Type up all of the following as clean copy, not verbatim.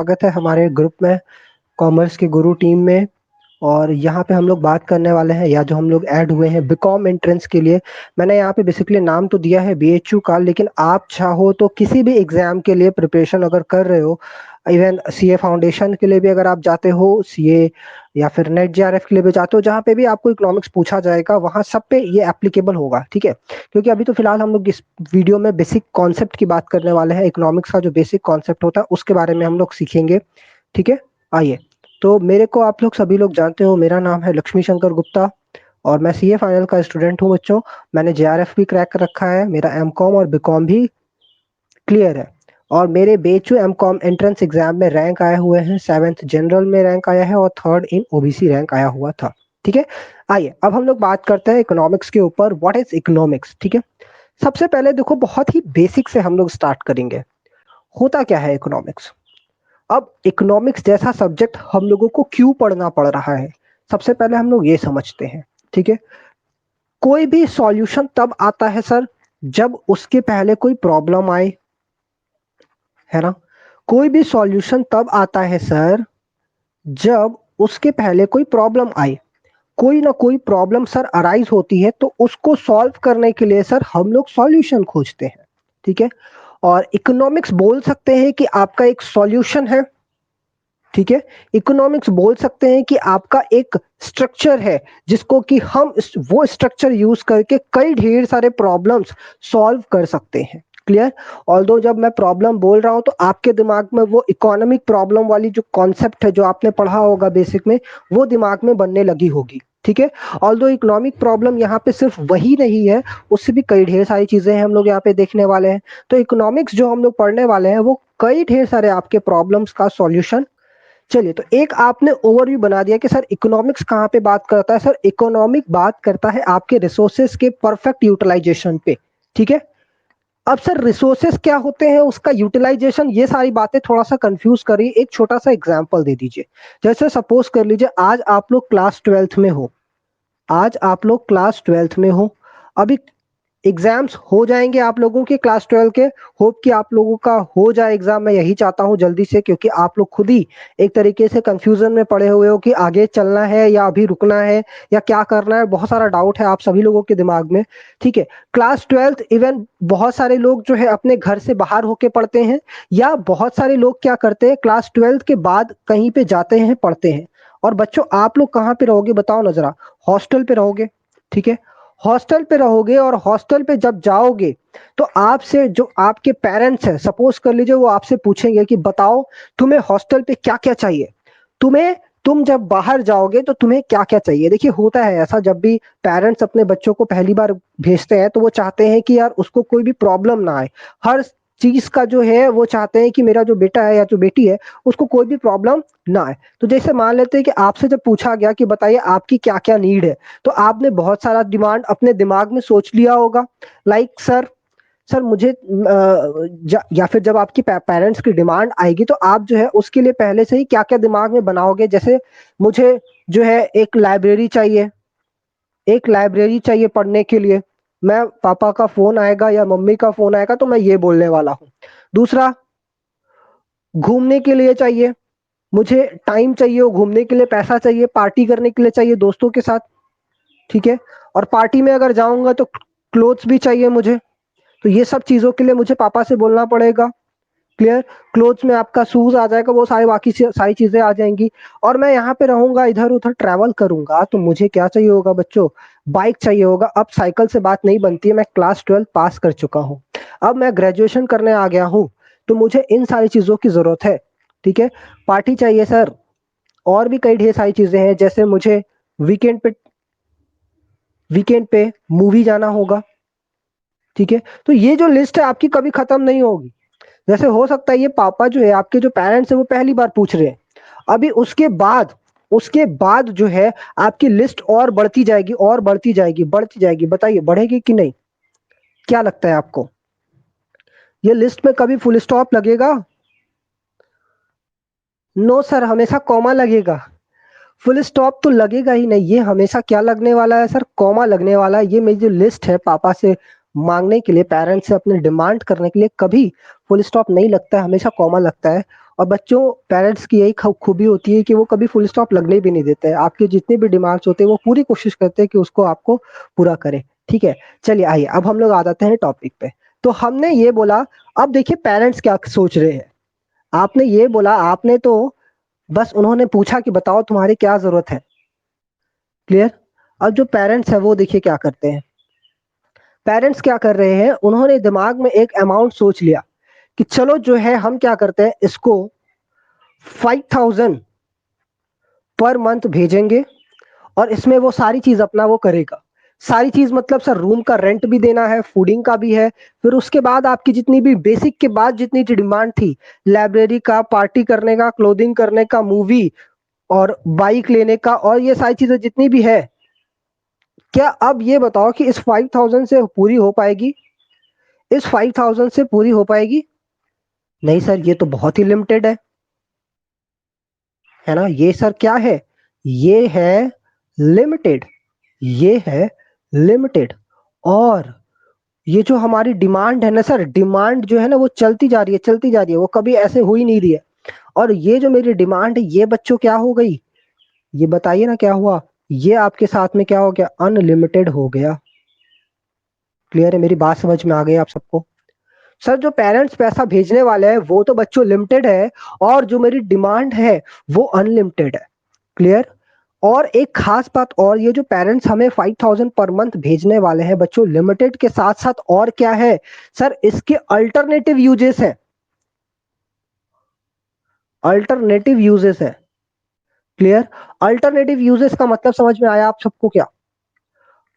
स्वागत है हमारे ग्रुप में, कॉमर्स के गुरु टीम में। और यहाँ पे हम लोग बात करने वाले हैं, या जो हम लोग ऐड हुए हैं बीकॉम एंट्रेंस के लिए। मैंने यहाँ पे बेसिकली नाम तो दिया है बीएचयू का, लेकिन आप चाहो तो किसी भी एग्जाम के लिए प्रिपरेशन अगर कर रहे हो, इवन सीए फाउंडेशन के लिए भी अगर आप जाते हो, सीए या फिर नेट जेआरएफ के लिए भी जाते हो, जहाँ पे भी आपको इकोनॉमिक्स पूछा जाएगा वहाँ सब पे ये एप्लीकेबल होगा। ठीक है, क्योंकि अभी तो फिलहाल हम लोग इस वीडियो में बेसिक कॉन्सेप्ट की बात करने वाले हैं। इकोनॉमिक्स का जो बेसिक कॉन्सेप्ट होता है उसके बारे में हम लोग सीखेंगे। ठीक है, आइए। तो मेरे को आप लोग सभी लोग जानते हो, मेरा नाम है लक्ष्मी शंकर गुप्ता और मैं सीए फाइनल का स्टूडेंट हूँ बच्चों। मैंने जेआरएफ भी क्रैक कर रखा है, मेरा एमकॉम और बीकॉम भी क्लियर है। और मेरे बीएचयू एमकॉम एंट्रेंस एग्जाम में रैंक आए हुए हैं, 7th जनरल में रैंक आया है और 3rd इन ओबीसी रैंक आया हुआ था। ठीक है, आइए अब हम लोग बात करते हैं इकोनॉमिक्स के ऊपर। What is economics? ठीक है, सबसे पहले देखो बहुत ही बेसिक से हम लोग स्टार्ट करेंगे। होता क्या है इकोनॉमिक्स? अब इकोनॉमिक्स जैसा सब्जेक्ट हम लोगों को क्यों पढ़ना पड़ रहा है, सबसे पहले हम लोग ये समझते हैं। ठीक है, कोई भी सॉल्यूशन तब आता है सर जब उसके पहले कोई प्रॉब्लम आए, है ना। कोई भी सॉल्यूशन तब आता है सर जब उसके पहले कोई प्रॉब्लम आए। कोई ना कोई प्रॉब्लम सर अराइज होती है, तो उसको सॉल्व करने के लिए सर हम लोग सॉल्यूशन खोजते हैं। ठीक है, और इकोनॉमिक्स बोल सकते हैं कि आपका एक सॉल्यूशन है। ठीक है, इकोनॉमिक्स बोल सकते हैं कि आपका एक स्ट्रक्चर है, जिसको कि हम वो स्ट्रक्चर यूज करके कई ढेर सारे प्रॉब्लम्स सॉल्व कर सकते हैं। क्लियर? ऑल्दो जब मैं प्रॉब्लम बोल रहा हूं तो आपके दिमाग में वो इकोनॉमिक प्रॉब्लम वाली जो कॉन्सेप्ट है, जो आपने पढ़ा होगा बेसिक में, वो दिमाग में बनने लगी होगी। ठीक है, ऑल्दो इकोनॉमिक प्रॉब्लम यहाँ पे सिर्फ वही नहीं है, उससे भी कई ढेर सारी चीजें हैं हम लोग यहाँ पे देखने वाले हैं। तो इकोनॉमिक्स जो हम लोग पढ़ने वाले हैं वो कई ढेर सारे आपके प्रॉब्लम्स का सॉल्यूशन। चलिए, तो एक आपने ओवरव्यू बना दिया कि सर इकोनॉमिक्स कहाँ पे बात करता है। सर इकोनॉमिक बात करता है आपके रिसोर्सेज के परफेक्ट यूटिलाइजेशन पे। ठीक है, अब सर रिसोर्सेज क्या होते हैं, उसका यूटिलाइजेशन, ये सारी बातें थोड़ा सा कंफ्यूज करी। एक छोटा सा एग्जांपल दे दीजिए। जैसे सपोज कर लीजिए आज आप लोग क्लास 12th में हो। आज आप लोग क्लास 12th में हो, अभी एग्जाम्स हो जाएंगे आप लोगों के क्लास 12 के। होप कि आप लोगों का हो जाए एग्जाम, मैं यही चाहता हूं जल्दी से, क्योंकि आप लोग खुद ही एक तरीके से कंफ्यूजन में पड़े हुए हो कि आगे चलना है या अभी रुकना है या क्या करना है। बहुत सारा डाउट है आप सभी लोगों के दिमाग में। ठीक है, क्लास 12th इवन बहुत सारे लोग जो है अपने घर से बाहर होके पढ़ते हैं, या बहुत सारे लोग क्या करते हैं क्लास 12th के बाद कहीं पे जाते हैं पढ़ते हैं। और बच्चों आप लोग कहाँ पे रहोगे बताओ ना जरा? हॉस्टल पे रहोगे। ठीक है, हॉस्टल पे रहोगे और हॉस्टल पे जब जाओगे तो आपसे जो आपके पेरेंट्स हैं, सपोज कर लीजिए, वो आपसे पूछेंगे कि बताओ तुम्हें हॉस्टल पे क्या क्या चाहिए। तुम जब बाहर जाओगे तो तुम्हें क्या क्या चाहिए। देखिए होता है ऐसा, जब भी पेरेंट्स अपने बच्चों को पहली बार भेजते हैं तो वो चाहते हैं कि यार उसको कोई भी प्रॉब्लम ना आए। हर चीज का जो है वो चाहते हैं कि मेरा जो बेटा है या जो बेटी है उसको कोई भी प्रॉब्लम ना आए। तो जैसे मान लेते हैं कि आपसे जब पूछा गया कि बताइए आपकी क्या क्या नीड है, तो आपने बहुत सारा डिमांड अपने दिमाग में सोच लिया होगा। लाइक सर, मुझे या फिर जब आपकी पेरेंट्स की डिमांड आएगी तो आप जो है उसके लिए पहले से ही क्या क्या दिमाग में बनाओगे। जैसे मुझे जो है एक लाइब्रेरी चाहिए, एक लाइब्रेरी चाहिए पढ़ने के लिए। मैं पापा का फोन आएगा या मम्मी का फोन आएगा तो मैं ये बोलने वाला हूँ। दूसरा, घूमने के लिए चाहिए, मुझे टाइम चाहिए वो घूमने के लिए, पैसा चाहिए, पार्टी करने के लिए चाहिए दोस्तों के साथ। ठीक है, और पार्टी में अगर जाऊंगा तो क्लोथ्स भी चाहिए मुझे। तो ये सब चीजों के लिए मुझे पापा से बोलना पड़ेगा। क्लियर? क्लोथ्स में आपका शूज आ जाएगा, वो सारी बाकी सारी चीजें आ जाएंगी। और मैं यहाँ पे रहूंगा, इधर उधर ट्रैवल करूंगा, तो मुझे क्या चाहिए होगा बच्चों? बाइक चाहिए होगा। अब साइकिल से बात नहीं बनती है, मैं क्लास 12 पास कर चुका हूँ, अब मैं ग्रेजुएशन करने आ गया हूँ, तो मुझे इन सारी चीजों की जरूरत है। ठीक है, पार्टी चाहिए सर, और भी कई ढेर सारी चीजें हैं। जैसे मुझे वीकेंड पे वीकेंड पे मूवी जाना होगा। ठीक है, तो ये जो लिस्ट है आपकी कभी खत्म नहीं होगी। जैसे हो सकता है ये पापा जो है, आपके जो पेरेंट्स है, वो पहली बार पूछ रहे हैं। अभी उसके बाद जो है आपकी लिस्ट और बढ़ती जाएगी और बढ़ती जाएगी, बढ़ती जाएगी। बताइए बढ़ेगी कि नहीं? क्या लगता है आपको? ये लिस्ट में कभी फुल स्टॉप लगेगा? नो सर, हमेशा कॉमा लगेगा। फुल स्टॉप तो लगेगा ही नहीं, ये हमेशा क्या लगने वाला है सर? कॉमा लगने वाला है। ये मेरी जो लिस्ट है पापा से मांगने के लिए, पेरेंट्स से अपने डिमांड करने के लिए, कभी फुल स्टॉप नहीं लगता है, हमेशा कॉमा लगता है। और बच्चों पेरेंट्स की यही खूबी होती है कि वो कभी फुल स्टॉप लगने भी नहीं देते हैं। आपके जितने भी डिमांड्स होते हैं वो पूरी कोशिश करते हैं कि उसको आपको पूरा करें। ठीक है, चलिए आइए अब हम लोग आ जाते हैं टॉपिक पे। तो हमने ये बोला, अब देखिए पेरेंट्स क्या सोच रहे हैं। आपने ये बोला, आपने तो बस उन्होंने पूछा कि बताओ तुम्हारी क्या जरूरत है। क्लियर। अब जो पेरेंट्स है वो देखिए क्या करते हैं। पेरेंट्स क्या कर रहे हैं, उन्होंने दिमाग में एक अमाउंट सोच लिया कि चलो जो है हम क्या करते हैं, इसको 5,000 पर मंथ भेजेंगे और इसमें वो सारी चीज अपना वो करेगा। सारी चीज मतलब सर रूम का रेंट भी देना है, फूडिंग का भी है, फिर उसके बाद आपकी जितनी भी बेसिक के बाद जितनी डिमांड थी, लाइब्रेरी का, पार्टी करने का, क्लोथिंग करने का, मूवी और बाइक लेने का, और ये सारी चीजें जितनी भी है, क्या अब ये बताओ कि इस 5,000 से पूरी हो पाएगी? इस 5,000 से पूरी हो पाएगी? नहीं सर, ये तो बहुत ही लिमिटेड है ना। ये सर क्या है, ये है लिमिटेड, ये है लिमिटेड। और ये जो हमारी डिमांड है ना सर, डिमांड जो है ना वो चलती जा रही है, चलती जा रही है, वो कभी ऐसे हो ही नहीं रही है। और ये जो मेरी डिमांड है ये बच्चों क्या हो गई, ये बताइए ना क्या हुआ, ये आपके साथ में क्या हो गया, अनलिमिटेड हो गया। क्लियर है, मेरी बात समझ में आ गई आप सबको? सर जो पेरेंट्स पैसा भेजने वाले हैं वो तो बच्चों लिमिटेड है, और जो मेरी डिमांड है वो अनलिमिटेड है। क्लियर। और एक खास बात और, ये जो पेरेंट्स हमें 5,000 पर मंथ भेजने वाले हैं बच्चों, लिमिटेड के साथ साथ और क्या है सर, इसके अल्टरनेटिव यूजेस है, अल्टरनेटिव यूजेस है। क्लियर। अल्टरनेटिव यूजेस का मतलब समझ में आया आप सबको क्या?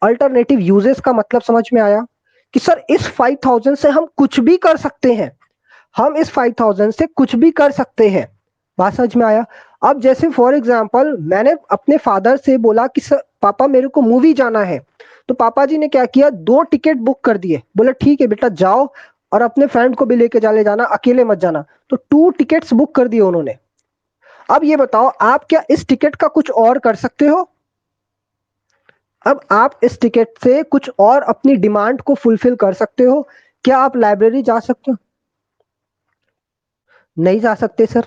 अल्टरनेटिव यूजेस का मतलब समझ में आया कि सर इस 5,000 से हम कुछ भी कर सकते हैं, हम इस 5,000 से कुछ भी कर सकते हैं। बात समझ में आया? अब जैसे फॉर एग्जांपल मैंने अपने फादर से बोला कि सर पापा मेरे को मूवी जाना है, तो पापा जी ने क्या किया, 2 टिकट बुक कर दिए, बोले ठीक है बेटा जाओ, और अपने फ्रेंड को भी लेके जाने जाना, अकेले मत जाना। तो 2 टिकट्स बुक कर दिए उन्होंने। अब ये बताओ आप क्या इस टिकट का कुछ और कर सकते हो? अब आप इस टिकट से कुछ और अपनी डिमांड को फुलफिल कर सकते हो? क्या आप लाइब्रेरी जा सकते हो? नहीं जा सकते सर।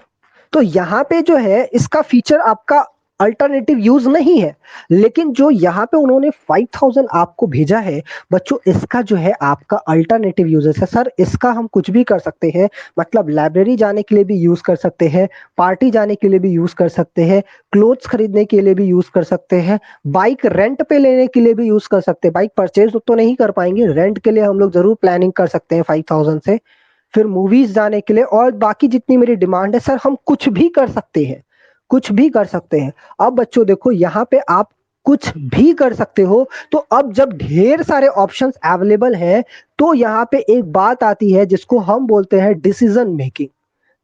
तो यहाँ पे जो है इसका फीचर आपका अल्टरनेटिव यूज नहीं है, लेकिन जो यहाँ पे उन्होंने 5,000 आपको भेजा है बच्चों, इसका जो है आपका अल्टरनेटिव यूजेस है। सर इसका हम कुछ भी कर सकते हैं, मतलब लाइब्रेरी जाने के लिए भी यूज कर सकते हैं, पार्टी जाने के लिए भी यूज कर सकते हैं, क्लोथ्स खरीदने के लिए भी यूज कर सकते हैं, बाइक रेंट पे लेने के लिए भी यूज कर सकते हैं। बाइक परचेज तो नहीं कर पाएंगे, रेंट के लिए हम लोग जरूर प्लानिंग कर सकते हैं 5,000 से। फिर मूवीज जाने के लिए और बाकी जितनी मेरी डिमांड है सर, हम कुछ भी कर सकते हैं, कुछ भी कर सकते हैं। अब बच्चों देखो यहाँ पे आप कुछ भी कर सकते हो, तो अब जब ढेर सारे ऑप्शंस अवेलेबल हैं, तो यहाँ पे एक बात आती है जिसको हम बोलते हैं डिसीजन मेकिंग।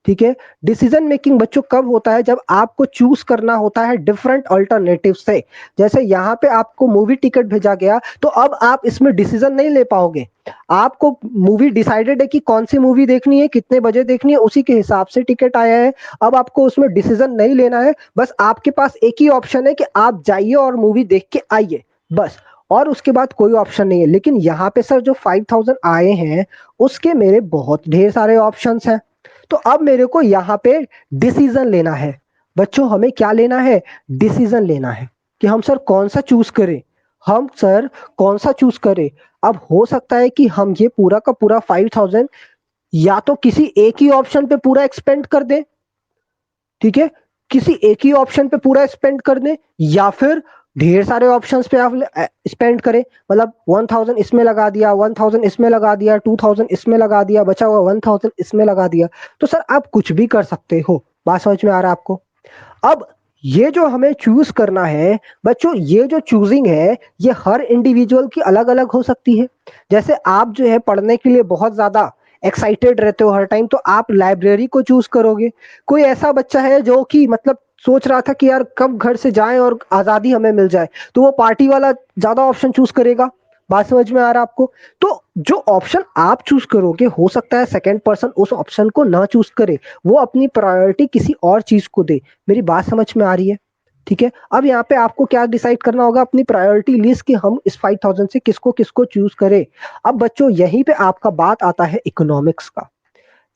ठीक है। डिसीजन मेकिंग बच्चों कब होता है, जब आपको चूज करना होता है डिफरेंट अल्टरनेटिव से। जैसे यहाँ पे आपको मूवी टिकट भेजा गया, तो अब आप इसमें डिसीजन नहीं ले पाओगे। आपको मूवी डिसाइडेड है कि कौन सी मूवी देखनी है, कितने बजे देखनी है, उसी के हिसाब से टिकट आया है। अब आपको उसमें डिसीजन नहीं लेना है, बस आपके पास एक ही ऑप्शन है कि आप जाइए और मूवी देख के आइए, बस। और उसके बाद कोई ऑप्शन नहीं है। लेकिन यहाँ पे सर जो 5,000 आए हैं उसके मेरे बहुत ढेर सारे ऑप्शंस हैं। तो अब मेरे को यहाँ पे डिसीजन लेना है बच्चों, हमें क्या लेना है, डिसीजन लेना है कि हम सर कौन सा चूज करें, हम सर कौन सा चूज करें। अब हो सकता है कि हम ये पूरा का पूरा 5,000 या तो किसी एक ही ऑप्शन पे पूरा एक्सपेंड कर दें, ठीक है, किसी एक ही ऑप्शन पे पूरा स्पेंड कर दें, या फिर ढेर सारे ऑप्शंस पे आप स्पेंड करें। मतलब 1,000 इसमें लगा दिया, 1,000 इसमें लगा दिया, 2,000 इसमें लगा दिया, बचा हुआ 1,000 इसमें लगा दिया। तो सर आप कुछ भी कर सकते हो। बात समझ में आ रहा है आपको? अब ये जो हमें चूज करना है बच्चों, ये जो चूजिंग है ये हर इंडिविजुअल की अलग अलग हो सकती है। जैसे आप जो है पढ़ने के लिए बहुत ज्यादा एक्साइटेड रहते हो हर टाइम, तो आप लाइब्रेरी को चूज करोगे। कोई ऐसा बच्चा है जो कि मतलब सोच रहा था कि यार कब घर से जाएं और आजादी हमें मिल जाए, तो वो पार्टी वाला ज्यादा ऑप्शन चूज करेगा। बात समझ में आ रहा है आपको? तो जो ऑप्शन आप चूज करोगे, हो सकता है सेकंड पर्सन उस ऑप्शन को ना चूज करे, वो अपनी प्रायोरिटी किसी और चीज को दे। मेरी बात समझ में आ रही है? ठीक है। अब यहाँ पे आपको क्या डिसाइड करना होगा, अपनी प्रायोरिटी लिस्ट कि हम इस 5,000 से किसको किसको चूज करें। अब बच्चों यहीं पे आपका बात आता है इकोनॉमिक्स का।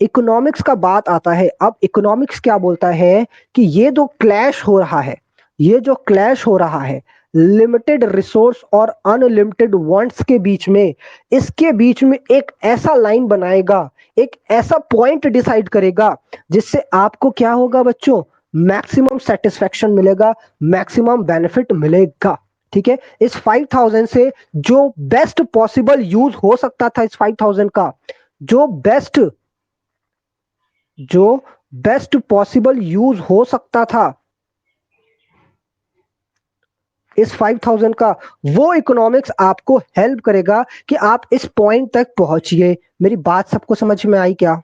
इकोनॉमिक्स का बात आता है। अब इकोनॉमिक्स क्या बोलता है कि ये जो क्लैश हो रहा है, ये जो क्लैश हो रहा है लिमिटेड रिसोर्स और अनलिमिटेड वांट्स के बीच में, इसके बीच में एक ऐसा लाइन बनाएगा, एक ऐसा पॉइंट डिसाइड करेगा जिससे आपको क्या होगा बच्चों, मैक्सिमम सेटिस्फेक्शन मिलेगा, मैक्सिमम बेनिफिट मिलेगा। ठीक है, इस 5000 से जो बेस्ट पॉसिबल यूज हो सकता था, इस 5000 का जो बेस्ट पॉसिबल यूज हो सकता था इस 5000 का, वो इकोनॉमिक्स आपको हेल्प करेगा कि आप इस पॉइंट तक पहुंचिए। मेरी बात सबको समझ में आई क्या?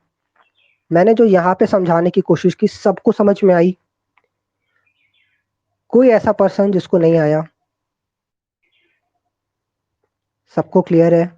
मैंने जो यहाँ पे समझाने की कोशिश की सबको समझ में आई? कोई ऐसा पर्सन जिसको नहीं आया? सबको क्लियर है?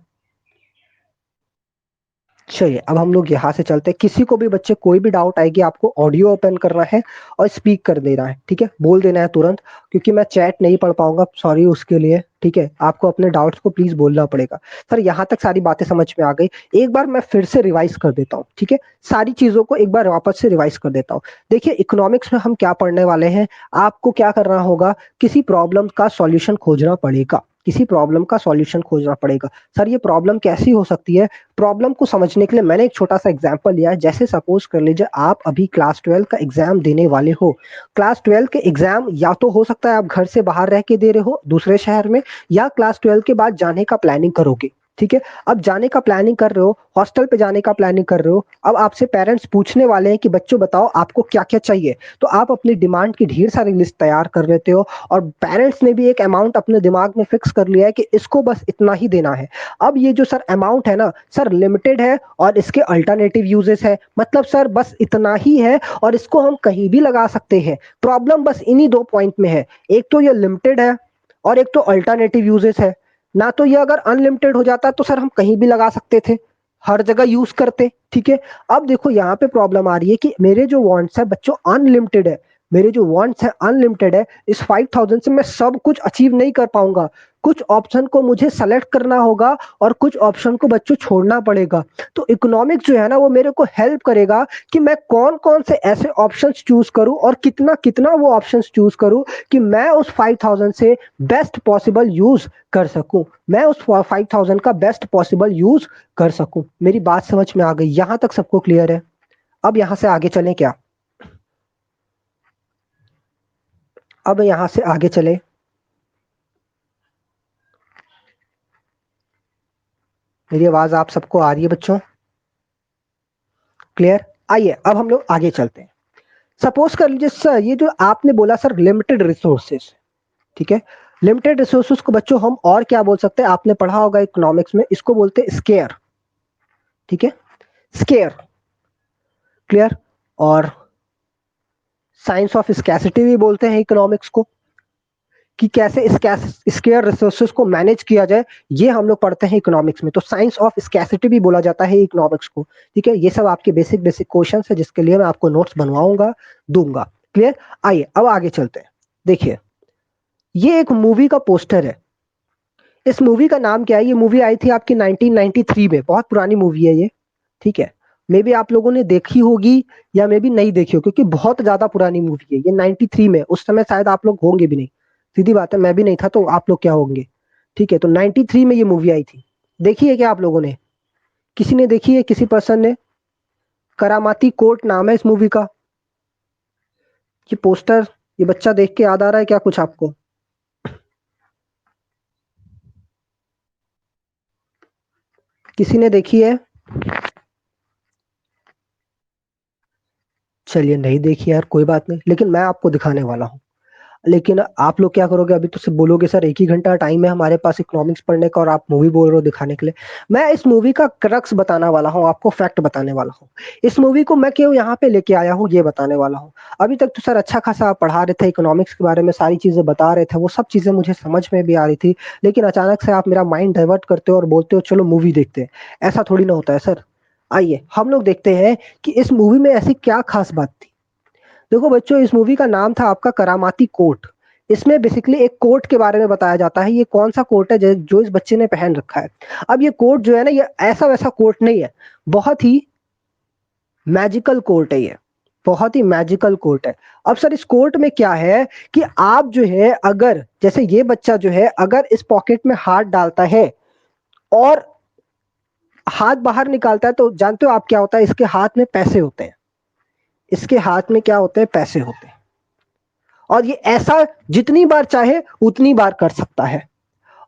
चलिए अब हम लोग यहाँ से चलते हैं। किसी को भी बच्चे कोई भी डाउट आएगी, आपको ऑडियो ओपन करना है और स्पीक कर देना है। ठीक है, बोल देना है तुरंत, क्योंकि मैं चैट नहीं पढ़ पाऊंगा, सॉरी उसके लिए। ठीक है, आपको अपने डाउट्स को प्लीज बोलना पड़ेगा। सर यहाँ तक सारी बातें समझ में आ गई, एक बार मैं फिर से रिवाइज कर देता हूँ। ठीक है, सारी चीजों को एक बार वापस से रिवाइज कर देता हूँ। देखिए इकोनॉमिक्स में हम क्या पढ़ने वाले हैं, आपको क्या करना होगा, किसी प्रॉब्लम का सॉल्यूशन खोजना पड़ेगा, किसी प्रॉब्लम का सॉल्यूशन खोजना पड़ेगा। सर ये प्रॉब्लम कैसी हो सकती है, प्रॉब्लम को समझने के लिए मैंने एक छोटा सा एग्जांपल लिया है। जैसे सपोज कर लीजिए आप अभी क्लास 12 का एग्जाम देने वाले हो। क्लास 12 के एग्जाम या तो हो सकता है आप घर से बाहर रह के दे रहे हो दूसरे शहर में, या क्लास 12 के बाद जाने का प्लानिंग करोगे। ठीक है, अब जाने का प्लानिंग कर रहे हो, हॉस्टल पे जाने का प्लानिंग कर रहे हो। अब आपसे पेरेंट्स पूछने वाले हैं कि बच्चों बताओ आपको क्या क्या चाहिए, तो आप अपनी डिमांड की ढेर सारी लिस्ट तैयार कर लेते हो, और पेरेंट्स ने भी एक अमाउंट अपने दिमाग में फिक्स कर लिया है कि इसको बस इतना ही देना है। अब ये जो सर अमाउंट है ना सर, लिमिटेड है और इसके अल्टरनेटिव यूजेस है, मतलब सर बस इतना ही है और इसको हम कहीं भी लगा सकते हैं। प्रॉब्लम बस इन्हीं दो पॉइंट में है, एक तो ये लिमिटेड है और एक तो अल्टरनेटिव यूजेस है। ना तो ये अगर अनलिमिटेड हो जाता तो सर हम कहीं भी लगा सकते थे, हर जगह यूज करते। ठीक है, अब देखो यहाँ पे प्रॉब्लम आ रही है कि मेरे जो वांट्स है बच्चों अनलिमिटेड है, मेरे जो वांट्स है अनलिमिटेड है, इस 5000 से मैं सब कुछ अचीव नहीं कर पाऊंगा। कुछ ऑप्शन को मुझे सेलेक्ट करना होगा और कुछ ऑप्शन को बच्चों छोड़ना पड़ेगा। तो इकोनॉमिक्स जो है ना वो मेरे को हेल्प करेगा कि मैं कौन कौन से ऐसे ऑप्शंस चूज करूं और कितना कितना वो ऑप्शंस चूज करूं कि मैं उस 5000 से बेस्ट पॉसिबल यूज कर सकूं, मैं उस 5000 का बेस्ट पॉसिबल यूज कर सकूं। मेरी बात समझ में आ गई? यहां तक सबको क्लियर है? अब यहां से आगे चलें क्या? अब यहां से आगे चले, मेरी आवाज आप सबको आ रही है बच्चों? क्लियर? आइए अब हम लोग आगे चलते हैं। सपोज कर लीजिए सर ये जो आपने बोला सर लिमिटेड रिसोर्सेस, ठीक है, लिमिटेड रिसोर्सेस को बच्चों हम और क्या बोल सकते हैं, आपने पढ़ा होगा इकोनॉमिक्स में, इसको बोलते हैं स्केयर। ठीक है, स्केयर। क्लियर? और साइंस ऑफ स्कैसिटी भी बोलते हैं इकोनॉमिक्स को, कि कैसे स्केयर रिसोर्सेज को मैनेज किया जाए, ये हम लोग पढ़ते हैं इकोनॉमिक्स में। तो साइंस ऑफ स्कैसिटी भी बोला जाता है इकोनॉमिक्स को। ठीक है, ये सब आपके बेसिक बेसिक क्वेश्चन है जिसके लिए मैं आपको नोट्स बनवाऊंगा, दूंगा। क्लियर? आइए अब आगे चलते हैं। देखिए ये एक मूवी का पोस्टर है, इस मूवी का नाम क्या है? ये मूवी आई थी आपकी 1993 में, बहुत पुरानी मूवी है ये। ठीक है, मे बी आप लोगों ने देखी होगी या मे बी नहीं देखी हो, क्योंकि बहुत ज्यादा पुरानी मूवी है ये। 93 में, उस समय शायद आप लोग होंगे भी नहीं, सीधी बात है, मैं भी नहीं था तो आप लोग क्या होंगे। ठीक है, तो 93 में ये मूवी आई थी। देखी है क्या आप लोगों ने? किसी ने देखी है? किसी पर्सन ने? करामाती कोर्ट नाम है इस मूवी का। ये पोस्टर, ये बच्चा देख के याद आ रहा है क्या कुछ आपको? किसी ने देखी है? चलिए नहीं देखी यार, कोई बात नहीं, लेकिन मैं आपको दिखाने वाला हूँ। लेकिन आप लोग क्या करोगे, अभी तो सिर्फ बोलोगे सर एक ही घंटा टाइम है हमारे पास इकोनॉमिक्स पढ़ने का और आप मूवी बोल रहे हो दिखाने के लिए। मैं इस मूवी का क्रक्स बताने वाला हूँ, आपको फैक्ट बताने वाला हूँ। इस मूवी को मैं क्यों यहाँ पे लेके आया हूँ ये बताने वाला हूँ। अभी तक तो सर अच्छा खासा आप पढ़ा रहे थे इकोनॉमिक्स के बारे में, सारी चीजें बता रहे थे, वो सब चीजें मुझे समझ में भी आ रही थी, लेकिन अचानक से आप मेरा माइंड डाइवर्ट करते हो और बोलते हो चलो मूवी देखते हैं। ऐसा थोड़ी ना होता है सर। आइए हम लोग देखते हैं कि इस मूवी में ऐसी क्या खास बात थी। देखो बच्चों, इस मूवी का नाम था आपका करामाती कोट। इसमें बेसिकली एक कोट के बारे में बताया जाता है। ये कौन सा कोट है जो इस बच्चे ने पहन रखा है? अब ये कोट जो है ना, ये ऐसा वैसा कोट नहीं है, बहुत ही मैजिकल कोर्ट है ये, बहुत ही मैजिकल कोर्ट है। अब सर इस कोर्ट में क्या है कि आप जो है, अगर जैसे ये बच्चा जो है अगर इस पॉकेट में हाथ डालता है और हाथ बाहर निकालता है, तो जानते हो आप क्या होता है, इसके हाथ में पैसे होते हैं, इसके हाथ में क्या होते हैं, पैसे होते हैं। और ये ऐसा जितनी बार चाहे उतनी बार कर सकता है।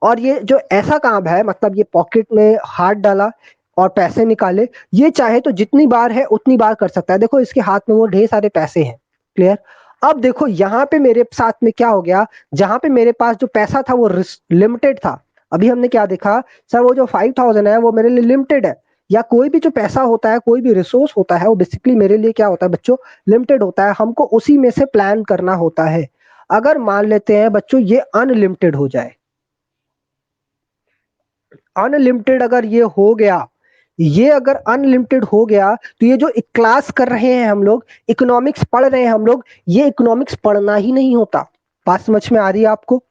और ये जो ऐसा काम है, मतलब ये पॉकेट में हाथ डाला और पैसे निकाले, ये चाहे तो जितनी बार है उतनी बार कर सकता है। देखो इसके हाथ में वो ढेर सारे पैसे हैं। क्लियर। अब देखो यहाँ पे मेरे साथ में क्या हो गया, जहां पे मेरे पास जो पैसा था वो लिमिटेड था। अभी हमने क्या देखा, सर वो जो 5000 है वो मेरे लिए लिमिटेड है। या कोई भी जो पैसा होता है, कोई भी रिसोर्स होता है, वो बेसिकली मेरे लिए क्या होता है बच्चों, लिमिटेड होता है। हमको उसी में से प्लान करना होता है। अगर मान लेते हैं बच्चों ये अनलिमिटेड हो जाए, अनलिमिटेड अगर ये हो गया, ये अगर अनलिमिटेड हो गया, तो ये जो क्लास कर रहे हैं हम लोग, इकोनॉमिक्स पढ़ रहे हैं हम लोग, ये इकोनॉमिक्स पढ़ना ही नहीं होता। बात समझ में आ रही है आपको?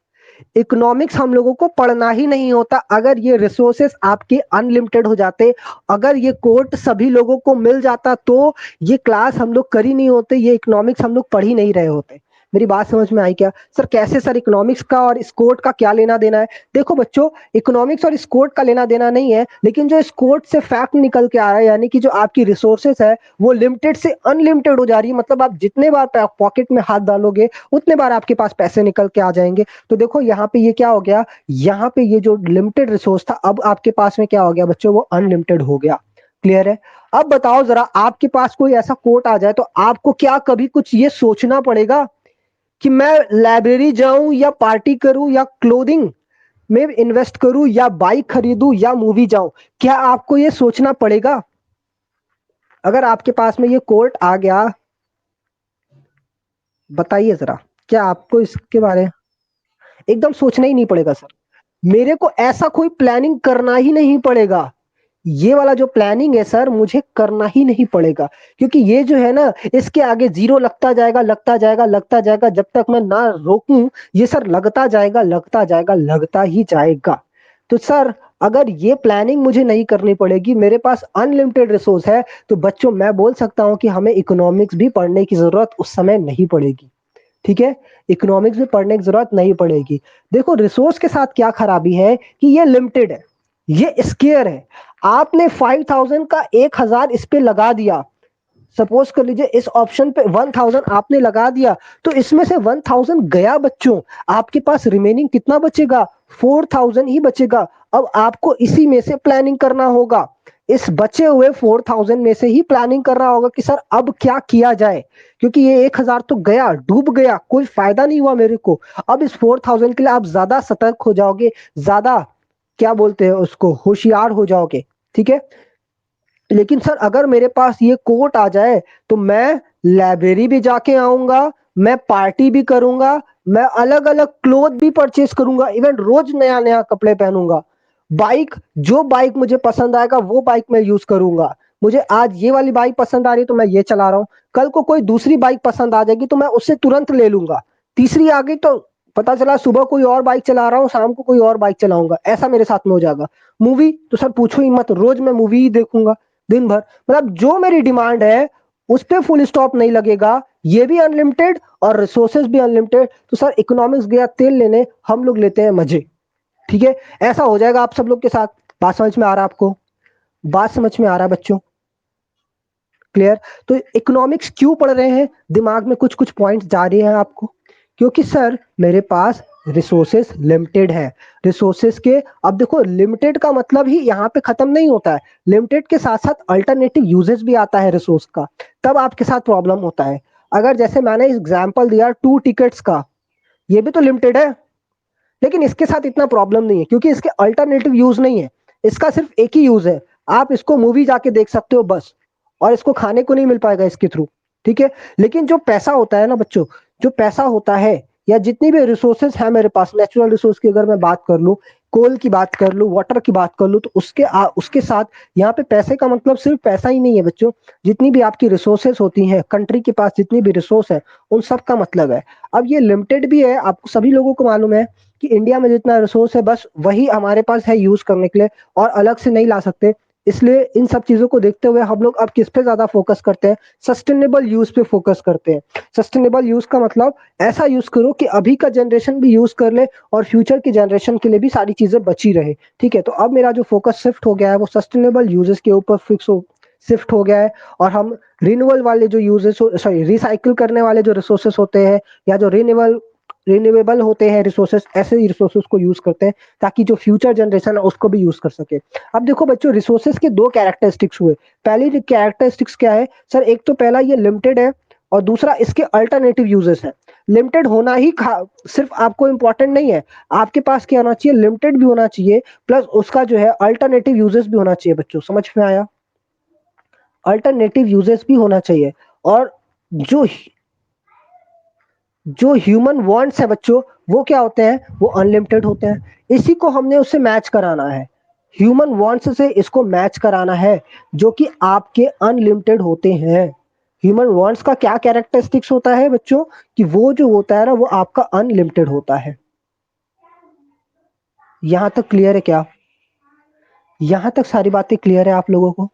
इकोनॉमिक्स हम लोगों को पढ़ना ही नहीं होता अगर ये रिसोर्सेस आपके अनलिमिटेड हो जाते। अगर ये कोर्ट सभी लोगों को मिल जाता तो ये क्लास हम लोग कर ही नहीं होते, ये इकोनॉमिक्स हम लोग पढ़ ही नहीं रहे होते। मेरी बात समझ में आई क्या सर? कैसे सर इकोनॉमिक्स का और इस कोर्ट का क्या लेना देना है? देखो बच्चों, इकोनॉमिक्स और इस कोर्ट का लेना देना नहीं है, लेकिन जो इस कोर्ट से फैक्ट निकल के आ रहा है, यानी कि जो आपकी रिसोर्सेस है वो लिमिटेड से अनलिमिटेड हो जा रही है। मतलब आप जितने बार पॉकेट में हाथ डालोगे उतने बार आपके पास पैसे निकल के आ जाएंगे। तो देखो यहाँ पे ये क्या हो गया, यहाँ पे ये जो लिमिटेड रिसोर्स था, अब आपके पास में क्या हो गया बच्चों, वो अनलिमिटेड हो गया। क्लियर है? अब बताओ जरा, आपके पास कोई ऐसा कोर्ट आ जाए तो आपको क्या कभी कुछ ये सोचना पड़ेगा कि मैं लाइब्रेरी जाऊं या पार्टी करूं या क्लोथिंग में इन्वेस्ट करूं या बाइक खरीदूं या मूवी जाऊं? क्या आपको ये सोचना पड़ेगा? अगर आपके पास में ये कोर्ट आ गया, बताइए जरा, क्या आपको इसके बारे, एकदम सोचना ही नहीं पड़ेगा सर। मेरे को ऐसा कोई प्लानिंग करना ही नहीं पड़ेगा। ये वाला जो प्लानिंग है सर, मुझे करना ही नहीं पड़ेगा, क्योंकि ये जो है ना, इसके आगे जीरो लगता जाएगा, लगता जाएगा, लगता जाएगा, जब तक मैं ना रोकूं ये सर लगता जाएगा, लगता जाएगा, लगता ही जाएगा। तो सर अगर ये प्लानिंग मुझे नहीं करनी पड़ेगी, मेरे पास अनलिमिटेड रिसोर्स है, तो बच्चों मैं बोल सकता हूं कि हमें इकोनॉमिक्स भी पढ़ने की जरूरत उस समय नहीं पड़ेगी। ठीक है? इकोनॉमिक्स में पढ़ने की जरूरत नहीं पड़ेगी। देखो रिसोर्स के साथ क्या खराबी है कि ये लिमिटेड है, ये स्केयर है। आपने 5000 का 1000 इस पे लगा दिया, सपोज कर लीजिए इस ऑप्शन पे 1000 आपने लगा दिया, तो इसमें से 1000 गया बच्चों, आपके पास रिमेनिंग कितना बचेगा? 4000 ही बचेगा। अब आपको इसी में से प्लानिंग करना होगा, इस बचे हुए 4000 में से ही प्लानिंग करना होगा कि सर अब क्या किया जाए, क्योंकि ये 1000 तो गया, डूब गया, कोई फायदा नहीं हुआ मेरे को। अब इस 4000 के लिए आप ज्यादा सतर्क हो जाओगे, ज्यादा क्या बोलते हैं उसको, होशियार हो जाओगे। ठीक है? लेकिन सर अगर मेरे पास ये कोट आ जाए तो मैं लाइब्रेरी भी जाके आऊंगा, मैं पार्टी भी करूंगा, मैं अलग अलग क्लोथ भी परचेस करूंगा, इवन रोज नया नया कपड़े पहनूंगा, बाइक जो बाइक मुझे पसंद आएगा वो बाइक मैं यूज करूंगा। मुझे आज ये वाली बाइक पसंद आ रही है तो मैं ये चला रहा हूँ, कल को कोई दूसरी बाइक पसंद आ जाएगी तो मैं उससे तुरंत ले लूंगा, तीसरी आ गई तो पता चला सुबह कोई और बाइक चला रहा हूँ, शाम को कोई और बाइक चलाऊंगा, ऐसा मेरे साथ में हो जाएगा। मूवी तो सर पूछो ही मत, रोज मैं मूवी ही देखूंगा दिन भर। मतलब जो मेरी डिमांड है उस पे फुल स्टॉप नहीं लगेगा, ये भी अनलिमिटेड और रिसोर्सेज भी अनलिमिटेड। तो सर इकोनॉमिक्स गया तेल लेने, हम लोग लेते हैं मजे। ठीक है? ऐसा हो जाएगा आप सब लोग के साथ। बात समझ में आ रहा है आपको? बात समझ में आ रहा है बच्चों? क्लियर? तो इकोनॉमिक्स क्यों पढ़ रहे हैं, दिमाग में कुछ कुछ पॉइंट्स जा रहे हैं आपको, क्योंकि सर मेरे पास रिसोर्सेस लिमिटेड है। रिसोर्सेस के, अब देखो लिमिटेड का मतलब ही यहाँ पे खत्म नहीं होता है, लिमिटेड के साथ साथ अल्टरनेटिव यूजेस भी आता है रिसोर्स का, तब आपके साथ प्रॉब्लम होता है। अगर जैसे मैंने एग्जांपल दिया 2 टिकट्स का, ये भी तो लिमिटेड है, लेकिन इसके साथ इतना प्रॉब्लम नहीं है क्योंकि इसके अल्टरनेटिव यूज नहीं है, इसका सिर्फ एक ही यूज है, आप इसको मूवी जाके देख सकते हो बस, और इसको खाने को नहीं मिल पाएगा इसके थ्रू। ठीक है? लेकिन जो पैसा होता है ना बच्चों, जो पैसा होता है या जितनी भी रिसोर्सेज है मेरे पास, नेचुरल रिसोर्स की अगर मैं बात कर लूं, कोल की बात कर लूं, वाटर की बात कर लूं, तो उसके साथ यहाँ पे पैसे का मतलब सिर्फ पैसा ही नहीं है बच्चों, जितनी भी आपकी रिसोर्सेज होती हैं कंट्री के पास, जितनी भी रिसोर्स है उन सब का मतलब है। अब ये लिमिटेड भी है, आपको सभी लोगों को मालूम है कि इंडिया में जितना रिसोर्स है बस वही हमारे पास है यूज करने के लिए, और अलग से नहीं ला सकते। इसलिए इन सब चीज़ों को देखते हुए हम लोग अब किस पे ज़्यादा फ़ोकस करते हैं? सस्टेनेबल यूज़ पे फ़ोकस करते हैं। सस्टेनेबल यूज़ का मतलब ऐसा यूज़ करो कि अभी का जनरेशन भी यूज़ कर ले और फ्यूचर की जनरेशन के लिए भी सारी चीज़ें बची रहे, ठीक है? तो अब मेरा जो फ़ोकस शिफ्ट हो गया है वो सस्टेनेबल यूज़ेज़ के ऊपर शिफ्ट हो गया है और हम रिन्यूएबल वाले जो रिसाइकिल करने वाले जो रिसोर्सेज़ होते हैं या जो रिन्यूएबल होते हैं रिसोर्सेज़, ऐसे ही रिसोर्सेज़ को यूज़ करते हैं ताकि जो फ्यूचर जनरेशन है उसको भी यूज़ कर सके। अब देखो बच्चों, रिसोर्सेज़ के 2 कैरेक्टरिस्टिक्स हुए। पहली कैरेक्टरिस्टिक्स क्या है? सर एक तो पहला ये लिमिटेड है और दूसरा इसके अल्टरनेटिव यूजेस हैं। लिमिटेड होना ही सिर्फ आपको इम्पोर्टेंट नहीं है, आपके पास क्या होना चाहिए? लिमिटेड भी होना चाहिए प्लस उसका जो है अल्टरनेटिव यूजेस भी होना चाहिए बच्चों, समझ में आया? अल्टरनेटिव यूजेस भी होना चाहिए और जो जो ह्यूमन वांट्स है बच्चों, वो क्या होते हैं? वो अनलिमिटेड होते हैं। इसी को हमने उससे मैच कराना है। ह्यूमन वांट्स से इसको मैच कराना है जो कि आपके अनलिमिटेड होते हैं। ह्यूमन वांट्स का क्या कैरेक्टरिस्टिक्स होता है बच्चों? कि वो जो होता है ना वो आपका अनलिमिटेड होता है। यहां तक क्लियर है क्या? यहां तक सारी बातें क्लियर है आप लोगों को?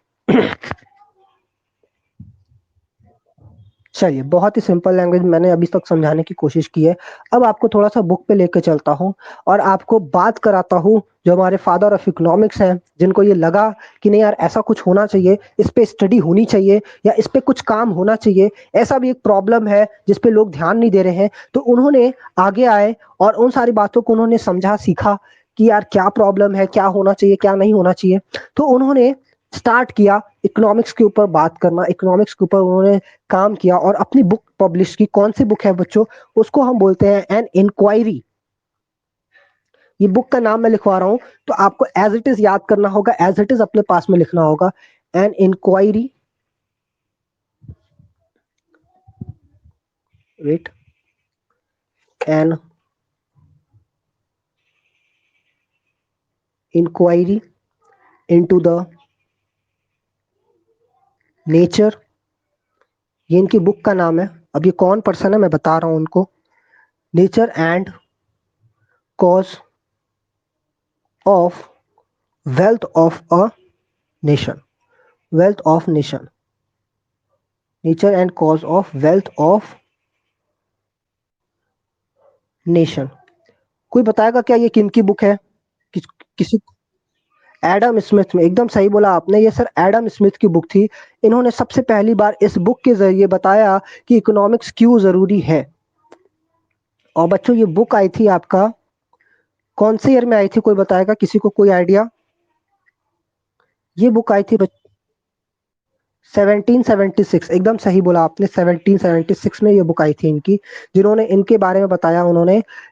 चलिए, बहुत ही सिंपल लैंग्वेज मैंने अभी तक समझाने की कोशिश की है। अब आपको थोड़ा-सा बुक पे लेके चलता हूँ और आपको बात कराता हूँ, जो हमारे फादर ऑफ इकोनॉमिक्स हैं, जिनको ये लगा कि नहीं यार ऐसा कुछ होना चाहिए, इस पे स्टडी होनी चाहिए या इस पे कुछ काम होना चाहिए, ऐसा भी एक प्रॉब्लम है जिस पे लोग ध्यान नहीं दे रहे हैं। तो उन्होंने आगे आए और उन सारी बातों को उन्होंने समझा, सीखा कि यार क्या प्रॉब्लम है, क्या होना चाहिए, क्या नहीं होना चाहिए। तो उन्होंने स्टार्ट किया इकोनॉमिक्स के ऊपर बात करना, इकोनॉमिक्स के ऊपर उन्होंने काम किया और अपनी बुक पब्लिश की। कौन सी बुक है बच्चों? उसको हम बोलते हैं एन इंक्वायरी। ये बुक का नाम मैं लिखवा रहा हूं, तो आपको एज इट इज याद करना होगा, एज इट इज अपने पास में लिखना होगा। An enquiry, wait, an enquiry into the nature, ये इनकी बुक का नाम है। अब ये कौन पर्सन है मैं बता रहा हूं उनको। Nature and cause of wealth of a nation, wealth of nation, nature and cause of wealth of nation. कोई बताएगा क्या ये किन की बुक है? किसी? एडम स्मिथ में, एकदम सही बोला आपने, ये सर एडम स्मिथ की बुक थी। इन्होंने सबसे पहली बार इस बुक के जरिए बताया कि इकोनॉमिक्स क्यों जरूरी है। और बच्चों ये बुक आई थी आपका कौन से ईयर में आई थी? कोई बताएगा? किसी को कोई आइडिया? ये बुक आई थी 1776, एकदम सही बोला आपने, 1776 में ये बुक आई थी इनकी। जिन्होंने इनके बारे में बताया,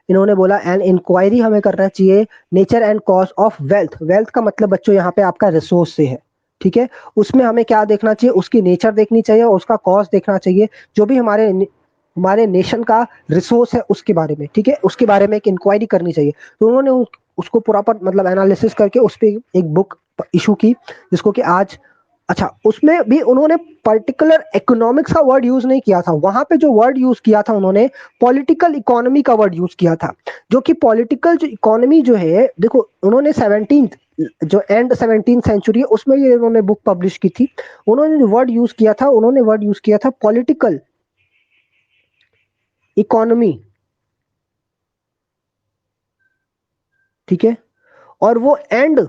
इन्होंने बोला एन इंक्वायरी हमें करना चाहिए nature and cause of wealth. Wealth का मतलब बच्चों यहाँ पे आपका रिसोर्स से है, ठीक है? उसमें हमें क्या देखना चाहिए? उसकी नेचर देखनी चाहिए और उसका कॉज देखना चाहिए, जो भी हमारे नेशन का रिसोर्स है उसके बारे में, ठीक है? उसके बारे में एक इंक्वायरी करनी चाहिए। तो उन्होंने उसको प्रॉपर मतलब एनालिसिस करके उस पर एक बुक इशू की, जिसको कि आज, अच्छा उसमें भी उन्होंने पर्टिकुलर इकोनॉमिक्स का वर्ड यूज नहीं किया था। वहां पे जो वर्ड यूज किया था उन्होंने पॉलिटिकल इकोनॉमी का वर्ड यूज किया था। जो कि पॉलिटिकल जो इकोनॉमी जो है, देखो उन्होंने 17 जो एंड 17 सेंचुरी है उसमें ये उन्होंने बुक पब्लिश की थी। उन्होंने जो वर्ड यूज किया था, उन्होंने वर्ड यूज किया था पॉलिटिकल इकोनॉमी, ठीक है? और वो एंड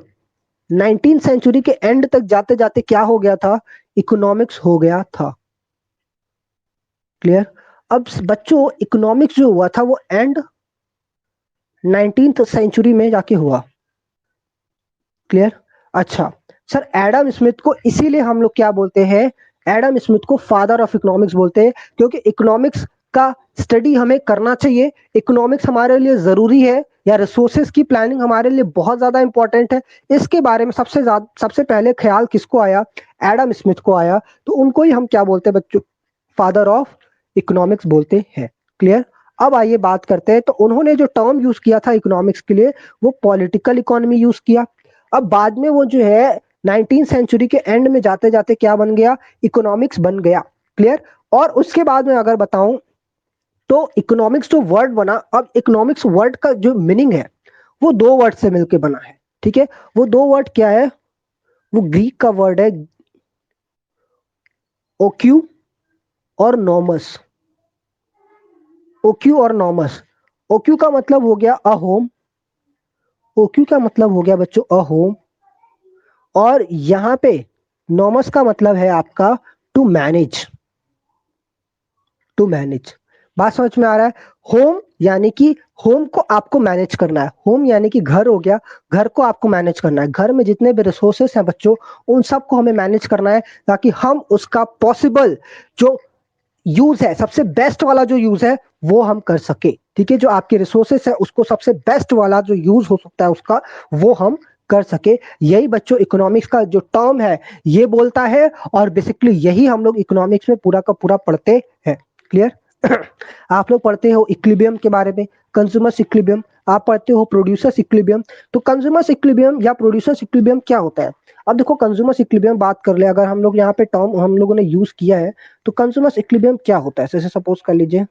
19 सेंचुरी के एंड तक जाते जाते क्या हो गया था? इकोनॉमिक्स हो गया था। क्लियर? अब बच्चों इकोनॉमिक्स जो हुआ था वो एंड 19th सेंचुरी में जाके हुआ। क्लियर? अच्छा सर, एडम स्मिथ को इसीलिए हम लोग क्या बोलते हैं? एडम स्मिथ को फादर ऑफ इकोनॉमिक्स बोलते हैं, क्योंकि इकोनॉमिक्स का स्टडी हमें करना चाहिए। इकोनॉमिक्स हमारे लिए जरूरी है, या रिसोर्सेज की प्लानिंग हमारे लिए बहुत ज्यादा इंपॉर्टेंट है। इसके बारे में सबसे पहले ख्याल किसको आया? एडम स्मिथ को आया। तो उनको ही हम क्या बोलते हैं बच्चों? फादर ऑफ इकोनॉमिक्स बोलते हैं। क्लियर? अब आइए बात करते हैं। तो उन्होंने जो टर्म यूज किया था इकोनॉमिक्स के लिए, वो पॉलिटिकल इकोनॉमी यूज किया। अब बाद में वो जो है 19 सेंचुरी के एंड में जाते जाते क्या बन गया? इकोनॉमिक्स बन गया। क्लियर? और उसके बाद में अगर बताऊं तो इकोनॉमिक्स जो वर्ड बना, अब इकोनॉमिक्स वर्ड का जो मीनिंग है वो दो वर्ड से मिलकर बना है, ठीक है? वो दो वर्ड क्या है? वो ग्रीक का वर्ड है ओक्यू और नॉमस। ओक्यू और नॉमस। ओक्यू का मतलब हो गया अ होम। ओक्यू का मतलब हो गया बच्चों अ होम। और यहाँ पे नॉमस का मतलब है आपका टू मैनेज। To manage. बात समझ में आ रहा है? होम यानी कि होम को आपको मैनेज करना है। होम यानी कि घर हो गया। घर को आपको मैनेज करना है। घर में जितने भी रिसोर्सेस हैं बच्चों, उन सबको हमें मैनेज करना है ताकि हम उसका पॉसिबल जो यूज है, सबसे बेस्ट वाला जो यूज है वो हम कर सके। ठीक है, जो आपके रिसोर्सेस है उसको सबसे बेस्ट वाला जो यूज हो सकता है उसका, वो हम कर सके। यही बच्चों इकोनॉमिक्स का जो टर्म है ये बोलता है, और बेसिकली यही हम लोग इकोनॉमिक्स में पूरा का पूरा पढ़ते हैं। क्लियर? आप लोग पढ़ते हो इक्विलिब्रियम के बारे में, कंज्यूमर्स इक्विलिब्रियम। आप पढ़ते हो प्रोड्यूसर्स इक्विलिब्रियम। तो कंज्यूमर्स इक्विलिब्रियम या प्रोड्यूसर्स इक्विलिब्रियम क्या होता है? अब देखो, कंज्यूमर्स इक्विलिब्रियम बात कर ले, अगर हम लोग यहाँ पे टर्म हम लोगों ने यूज किया है, तो कंज्यूमर्स इक्विलिब्रियम क्या होता है? जैसे सपोज कर लीजिए,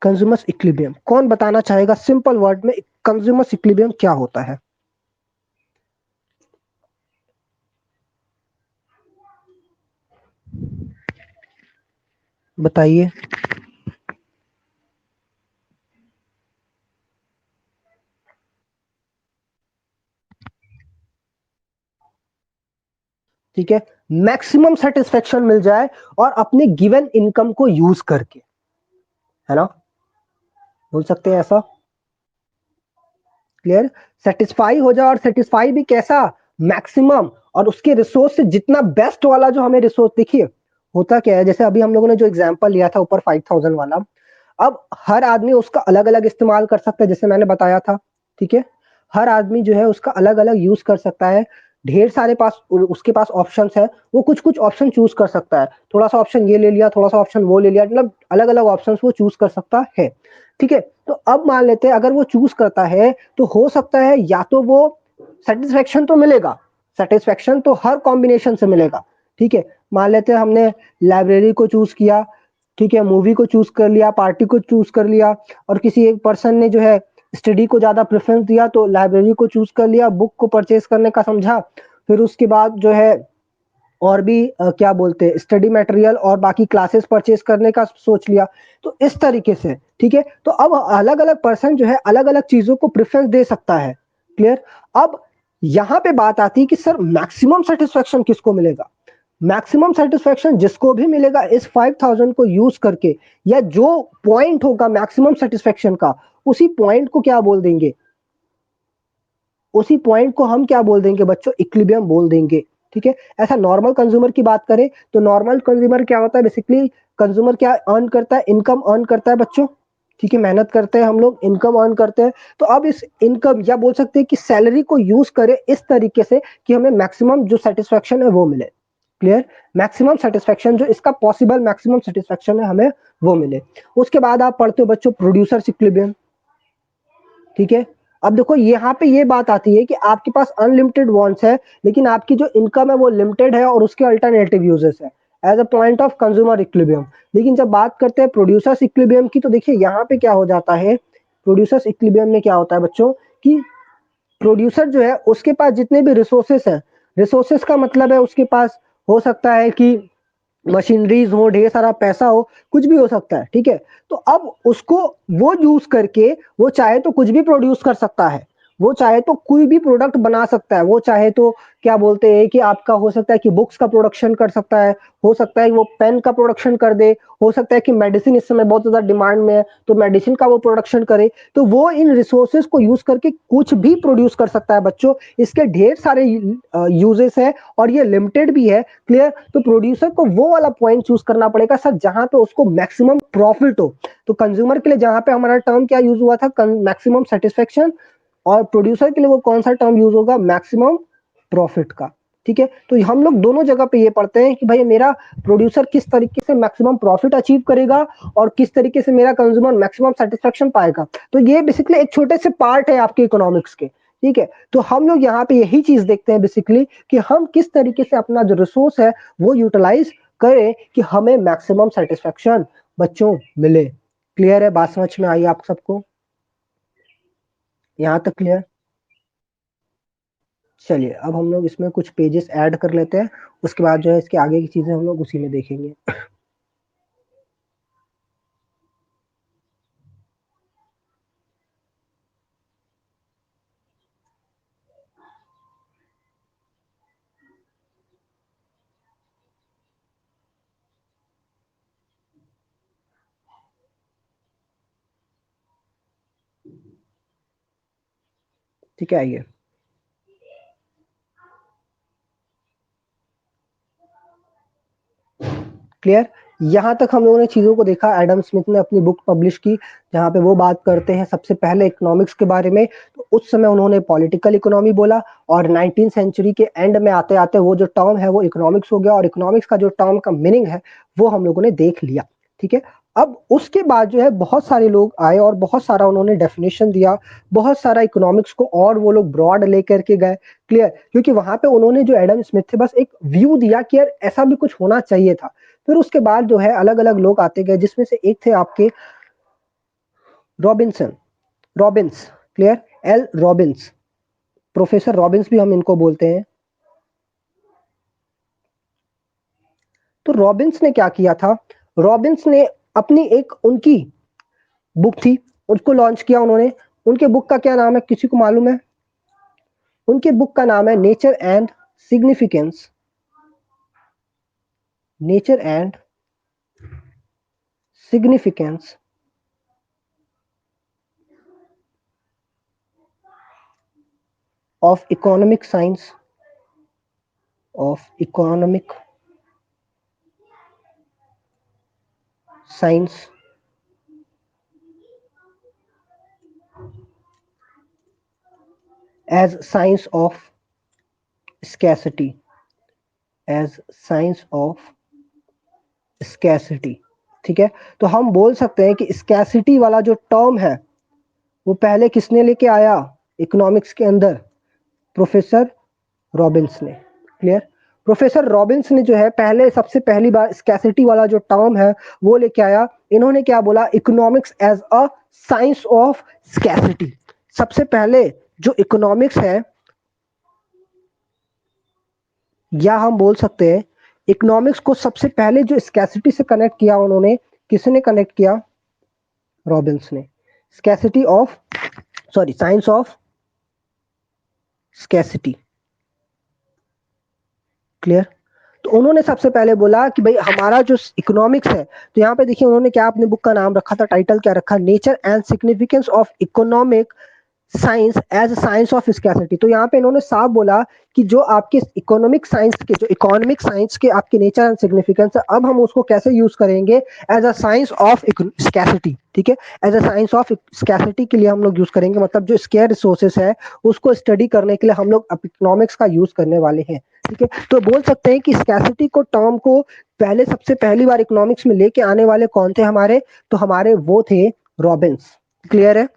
कंज्यूमर्स इक्विलिब्रियम कौन बताना चाहेगा सिंपल वर्ड में, कंज्यूमर्स इक्विलिब्रियम क्या होता है? बताइए। ठीक है, मैक्सिमम सेटिस्फेक्शन मिल जाए और अपने गिवन इनकम को यूज करके, है ना? बोल सकते हैं ऐसा। क्लियर? सेटिस्फाई हो जाए, और सेटिस्फाई भी कैसा? मैक्सिमम। और उसके रिसोर्स से जितना बेस्ट वाला जो हमें रिसोर्स, देखिए होता क्या है, जैसे अभी हम लोगों ने जो एग्जांपल लिया था ऊपर 5000 वाला, अब हर आदमी उसका अलग अलग इस्तेमाल कर सकता है, जैसे मैंने बताया था। ठीक है, हर आदमी जो है उसका अलग अलग यूज कर सकता है। ढेर सारे पास उसके पास ऑप्शंस है, वो कुछ कुछ ऑप्शन चूज कर सकता है। थोड़ा सा ऑप्शन ये ले लिया, थोड़ा सा ऑप्शन वो ले लिया, मतलब अलग अलग ऑप्शंस वो चूज कर सकता है। ठीक है, तो अब मान लेते हैं अगर वो चूज करता है, तो हो सकता है या तो वो सेटिस्फेक्शन तो मिलेगा, सेटिस्फेक्शन तो हर कॉम्बिनेशन से मिलेगा। ठीक है, मान लेते हैं हमने लाइब्रेरी को चूज किया, ठीक है, मूवी को चूज कर लिया, पार्टी को चूज कर लिया, और किसी एक पर्सन ने जो है स्टडी को ज्यादा प्रेफरेंस दिया तो लाइब्रेरी को चूज कर लिया, बुक को परचेज करने का समझा। फिर उसके बाद जो है और भी क्या बोलते हैं, स्टडी मटेरियल और बाकी क्लासेस परचेज करने का सोच लिया। तो इस तरीके से, ठीक है, तो अब अलग अलग पर्सन जो है अलग अलग चीजों को प्रेफरेंस दे सकता है। क्लियर? अब यहां पे बात आती है कि सर मैक्सिमम सेटिस्फेक्शन किसको मिलेगा? मैक्सिमम सेटिस्फेक्शन जिसको भी मिलेगा इस 5000 को यूज करके, या जो पॉइंट होगा मैक्सिमम सेटिस्फेक्शन का, उसी पॉइंट को क्या बोल देंगे? उसी पॉइंट को हम क्या बोल देंगे बच्चों? इक्विलिब्रियम बोल देंगे। ठीक है, ऐसा नॉर्मल कंज्यूमर की बात करें तो नॉर्मल कंज्यूमर क्या होता है? बेसिकली कंज्यूमर क्या अर्न करता है? इनकम अर्न करता है बच्चों। ठीक है, मेहनत करते हैं हम लोग, इनकम अर्न करते हैं। तो अब इस इनकम, या बोल सकते हैं कि सैलरी को यूज करें इस तरीके से कि हमें मैक्सिमम जो सेटिस्फेक्शन है वो मिले। क्लियर? मैक्सिमम सेटिस्फेक्शन जो इसका पॉसिबल मैक्सिमम सेटिस्फेक्शन है हमें वो मिले। उसके बाद आप पढ़ते हो बच्चों प्रोड्यूसर इक्विलिब्रियम। ठीक है, अब देखो यहाँ पे ये बात आती है कि आपके पास अनलिमिटेड वांट्स है, लेकिन आपकी जो इनकम है वो लिमिटेड है और उसके अल्टरनेटिव यूजेस है, as a point of consumer equilibrium. लेकिन जब बात करते हैं प्रोड्यूसर्स इक्विलिब्रियम की, तो देखिए यहाँ पे क्या हो जाता है, प्रोड्यूसर्स इक्विलिब्रियम में क्या होता है बच्चों, कि प्रोड्यूसर जो है उसके पास जितने भी रिसोर्सेस हैं, रिसोर्सेस का मतलब है उसके पास हो सकता है कि मशीनरीज हो, ढेर सारा पैसा हो, कुछ भी हो सकता है। ठीक है, तो अब उसको वो यूज करके वो चाहे तो कुछ भी प्रोड्यूस कर सकता है, वो चाहे तो कोई भी प्रोडक्ट बना सकता है, वो चाहे तो क्या बोलते हैं कि आपका हो सकता है कि बुक्स का प्रोडक्शन कर सकता है, हो सकता है कि वो पेन का प्रोडक्शन कर दे, हो सकता है कि मेडिसिन इस समय बहुत ज्यादा डिमांड में है तो मेडिसिन का वो प्रोडक्शन करे। तो वो इन रिसोर्सेज को यूज करके कुछ भी प्रोड्यूस कर सकता है बच्चों। इसके ढेर सारे यूजेस है और ये लिमिटेड भी है। क्लियर? तो प्रोड्यूसर को वो वाला पॉइंट चूज करना पड़ेगा सर जहां पे उसको मैक्सिमम प्रॉफिट हो। तो कंज्यूमर के लिए जहां पे हमारा टर्म क्या यूज हुआ था, मैक्सिमम सेटिस्फेक्शन, और प्रोड्यूसर के लिए वो कौन सा टर्म यूज होगा? मैक्सिमम प्रॉफिट का। ठीक है, तो हम लोग दोनों जगह पे ये पढ़ते हैं कि भाई मेरा प्रोड्यूसर किस तरीके से मैक्सिमम प्रॉफिट अचीव करेगा और किस तरीके से मेरा कंज्यूमर मैक्सिमम सेटिस्फेक्शन पाएगा। तो ये बेसिकली एक छोटे से पार्ट है आपके इकोनॉमिक्स के। ठीक है, तो हम लोग यहाँ पे यही चीज देखते हैं बेसिकली कि हम किस तरीके से अपना जो रिसोर्स है वो यूटिलाइज करें कि हमें मैक्सिमम सेटिस्फेक्शन बच्चों मिले। क्लियर है? बात समझ में आई आप सबको? यहाँ तक क्लियर? चलिए अब हम लोग इसमें कुछ पेजेस ऐड कर लेते हैं, उसके बाद जो है इसके आगे की चीजें हम लोग उसी में देखेंगे। ठीक है, आइए। क्लियर? यहाँ तक हम लोगों ने चीज़ों को देखा। एडम स्मिथ ने अपनी बुक पब्लिश की, जहाँ पे वो बात करते हैं सबसे पहले इकोनॉमिक्स के बारे में। तो उस समय उन्होंने पॉलिटिकल इकोनॉमी बोला, और 19th सेंचुरी के एंड में आते-आते वो जो टर्म है वो इकोनॉमिक्स हो गया, और इकोनॉमिक्स का जो टर्म का मीनिंग है, वो हम लोगों ने देख लिया। ठीक है? अब उसके बाद जो है बहुत सारे लोग आए और बहुत सारा उन्होंने डेफिनेशन दिया, बहुत सारा इकोनॉमिक्स को और वो लोग ब्रॉड लेकर के गए। क्लियर? क्योंकि वहाँ पे उन्होंने जो एडम स्मिथ थे बस एक व्यू दिया कि यार ऐसा भी कुछ होना चाहिए था। फिर उसके बाद जो है अलग-अलग लोग आते गए, जिसमें से एक थे आपके Robinson, Robins. Clear? L Robins, professor Robins भी हम इनको बोलते हैं। तो रॉबिन्स ने क्या किया था? रॉबिन्स ने अपनी एक उनकी बुक थी, उसको लॉन्च किया उन्होंने। उनके बुक का क्या नाम है, किसी को मालूम है? उनके बुक का नाम है nature and significance, nature and significance of economic science, of economic science as science of scarcity, as science of scarcity। ठीक है? तो हम बोल सकते हैं कि scarcity वाला जो टर्म है वो पहले किसने लेके आया इकोनॉमिक्स के अंदर? प्रोफेसर रॉबिन्स ने। क्लियर? प्रोफेसर रॉबिन्स ने जो है पहले सबसे पहली बार स्कैसिटी वाला जो टर्म है वो लेके आया। इन्होंने क्या बोला? Economics as a science of scarcity. सबसे पहले जो इकोनॉमिक्स है, या हम बोल सकते हैं इकोनॉमिक्स को सबसे पहले जो स्कैसिटी से कनेक्ट किया उन्होंने, किसने कनेक्ट किया? रॉबिन्स ने। Scarcity of, sorry, science of scarcity. Clear? तो उन्होंने सबसे पहले बोला कि भाई हमारा जो इकोनॉमिक्स है, तो यहाँ पे देखिए उन्होंने क्या अपनी बुक का नाम रखा था, टाइटल क्या रखा? Nature and significance of economic science as science of scarcity. तो यहाँ पे इन्होंने साफ बोला कि जो आपके इकोनॉमिक साइंस के, जो इकोनॉमिक साइंस के आपके नेचर एंड सिग्निफिकेंस है, अब हम उसको कैसे यूज करेंगे? As a science of scarcity. ठीक है? As a science of scarcity के लिए हम लोग यूज करेंगे, मतलब जो स्केयर रिसोर्सेस है उसको स्टडी करने के लिए हम लोग इकोनॉमिक्स का यूज करने वाले हैं। ठीक है? तो बोल सकते हैं कि स्कैसिटी को टर्म को पहले सबसे पहली बार इकोनॉमिक्स में लेके आने वाले कौन थे हमारे? तो हमारे वो थे रॉबिन्स। क्लियर है?